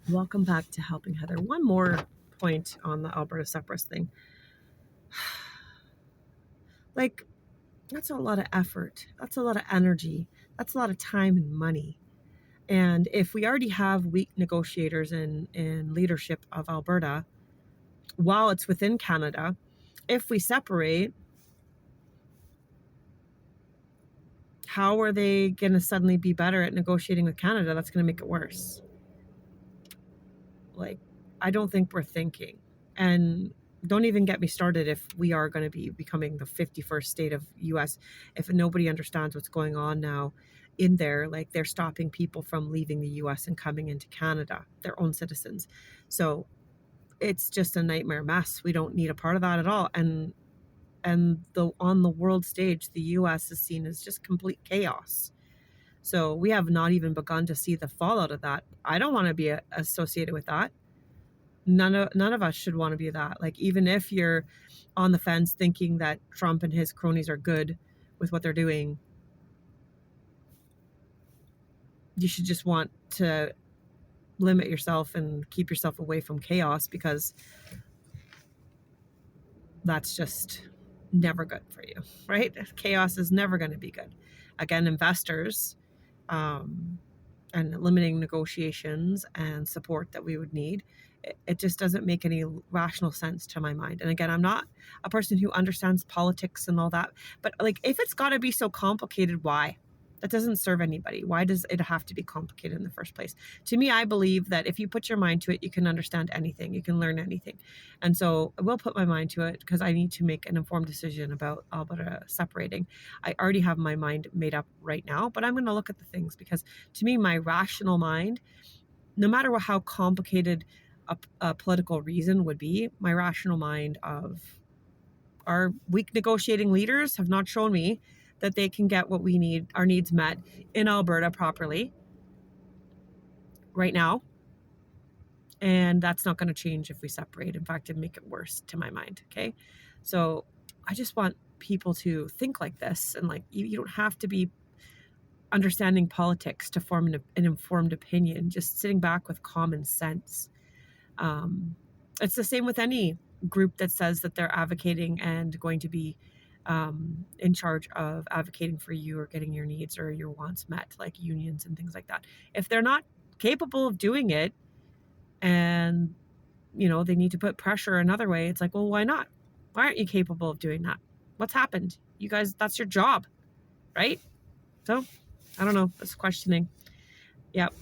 Welcome back to Helping Heather. One more point on the Alberta separatist thing. Like, that's a lot of effort. That's a lot of energy. That's a lot of time and money. And if we already have weak negotiators in leadership of Alberta, while it's within Canada, if we separate, how are they going to suddenly be better at negotiating with Canada? That's going to make it worse. Like, I don't think we're thinking. And don't even get me started if we are going to be becoming the 51st state of US. If nobody understands what's going on now in there, like they're stopping people from leaving the US and coming into Canada, their own citizens. So it's just a nightmare mess. We don't need a part of that at all. And on the world stage, the US is seen as just complete chaos. So we have not even begun to see the fallout of that. I don't want to be associated with that. None of us should want to be that. Like, even if you're on the fence thinking that Trump and his cronies are good with what they're doing, you should just want to limit yourself and keep yourself away from chaos, because that's just never good for you, right? Chaos is never going to be good. Again, investors, and limiting negotiations and support that we would need, it just doesn't make any rational sense to my mind. And again, I'm not a person who understands politics and all that, but like, if it's got to be so complicated, why? That doesn't serve anybody. Why does it have to be complicated in the first place? To me, I believe that if you put your mind to it, you can understand anything, you can learn anything. And so I will put my mind to it, because I need to make an informed decision about Alberta separating. I already have my mind made up right now, but I'm going to look at the things, because to me, my rational mind, no matter how complicated a political reason would be, my rational mind of our weak negotiating leaders have not shown me that they can get what we need, our needs met in Alberta properly right now. And that's not going to change if we separate. In fact, it'd make it worse to my mind. Okay. So I just want people to think like this. And like, you don't have to be understanding politics to form an informed opinion. Just sitting back with common sense. It's the same with any group that says that they're advocating and going to be in charge of advocating for you or getting your needs or your wants met, like unions and things like that. If they're not capable of doing it, and they need to put pressure another way, it's like, well, why not? Why aren't you capable of doing that? What's happened? You guys, that's your job, right? So I don't know. That's questioning. Yep.